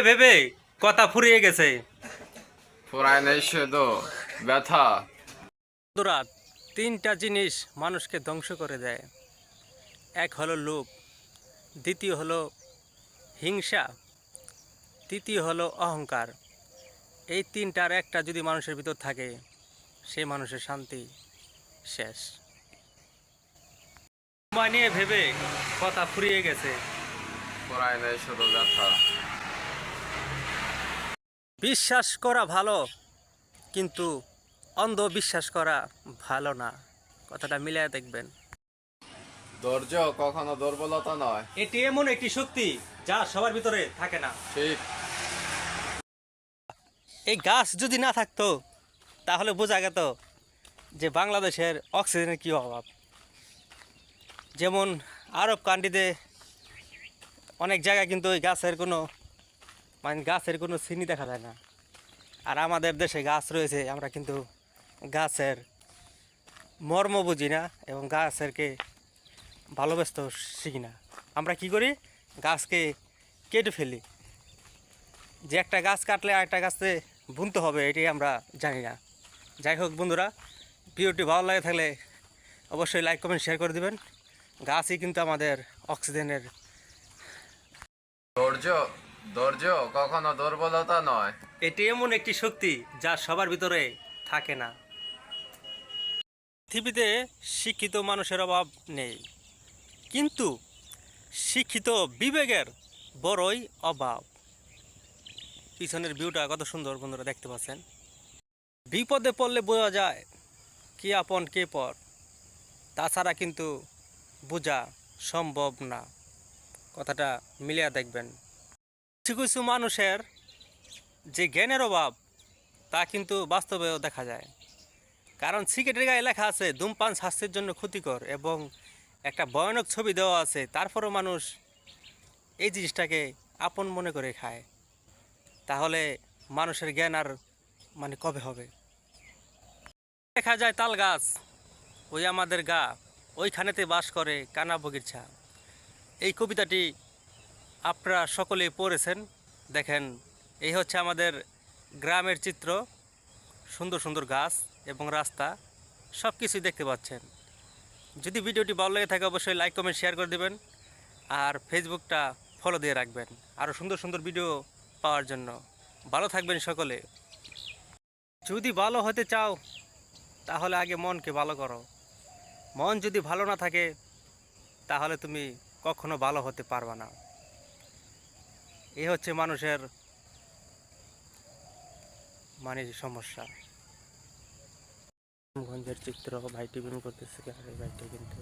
ভেবে কথা ফুরিয়ে গেছে। ফুরায় নেই শুধু ব্যথা। বন্ধুরা, তিনটা জিনিস মানুষকে ধ্বংস করে দেয়। এক হলো লোভ, দ্বিতীয় হলো হিংসা, তৃতীয় হলো অহংকার। এই তিনটার একটা যদি মানুষের ভিতর থাকে, সেই মানুষের শান্তি শেষ। সময় নিয়ে ভেবে কথা ফুরিয়ে গেছে। ফুরায় নেই শুধু ব্যথা। বিশ্বাস করা ভালো, কিন্তু অন্ধবিশ্বাস করা ভালো না। কথাটা মিলিয়ে দেখবেন। ধৈর্য কখনো দুর্বলতা নয়। এটি এমন একটি শক্তি যা সবার ভিতরে থাকে না। ঠিক। এই গাছ যদি না থাকতো তাহলে বোঝা যেত যে বাংলাদেশের অক্সিজেনের কী অভাব। যেমন আরব কান্ট্রিতে অনেক জায়গায় কিন্তু ওই গাছের কোনো চিনি দেখা যায় না। আর আমাদের দেশে গাছ রয়েছে, আমরা কিন্তু গাছের মর্ম বুঝি না এবং গাছেরকে ভালোবাসতে শিখি না। আমরা কি করি, গাছকে কেটে ফেলি। যে একটা গাছ কাটলে আরেকটা গাছে বুনতে হবে, এটাই আমরা জানি না। যাই হোক বন্ধুরা, ভিডিওটি ভালো লাগে থাকলে অবশ্যই লাইক কমেন্ট শেয়ার করে দেবেন। গাছই কিন্তু আমাদের অক্সিজেনের। ধৈর্য ধৈর্য কখনো দুর্বলতা নয়। এটি এমন একটি শক্তি যা সবার ভিতরে থাকে না। পৃথিবীতে শিক্ষিত মানুষের অভাব নেই, কিন্তু শিক্ষিত বিবেকের বড়ই অভাব। পিছনের ভিউটা কত সুন্দর বন্ধুরা, দেখতে পাচ্ছেন। বিপদে পড়লে বোঝা যায় কে আপন কে পর, তাছাড়া কিন্তু বোঝা সম্ভব না। কথাটা মিলিয়ে দেখবেন। কিছু কিছু মানুষের যে জ্ঞানের অভাব, তা কিন্তু বাস্তবেও দেখা যায়। কারণ সিগারেটের গায়ে লেখা আছে ধূমপান স্বাস্থ্যের জন্য ক্ষতিকর এবং একটা ভয়ানক ছবি দেওয়া আছে, তারপরও মানুষ এই জিনিসটাকে আপন মনে করে খায়। তাহলে মানুষের জ্ঞান আর কবে হবে? দেখা যায় তাল গাছ ওই আমাদের গা, ওইখানেতে বাস করে কানা বগিরছা। এই কবিতাটি আপনারা সকলেই পড়েছেন। দেখেন, এই হচ্ছে আমাদের গ্রামের চিত্র। সুন্দর সুন্দর গাছ এবং রাস্তা সব কিছুই দেখতে পাচ্ছেন। যদি ভিডিওটি ভালো লেগে থাকে অবশ্যই লাইক কমেন্ট শেয়ার করে দেবেন, আর ফেসবুকটা ফলো দিয়ে রাখবেন আরও সুন্দর সুন্দর ভিডিও পাওয়ার জন্য। ভালো থাকবেন সকলে। যদি ভালো হতে চাও তাহলে আগে মনকে ভালো করো। মন যদি ভালো না থাকে তাহলে তুমি কখনো ভালো হতে পারবে না। এই হচ্ছে মানুষের সমস্যা। গঞ্জের চিত্র ভাইটি বিন করতেছে, আর এই ভাইটি কিন্তু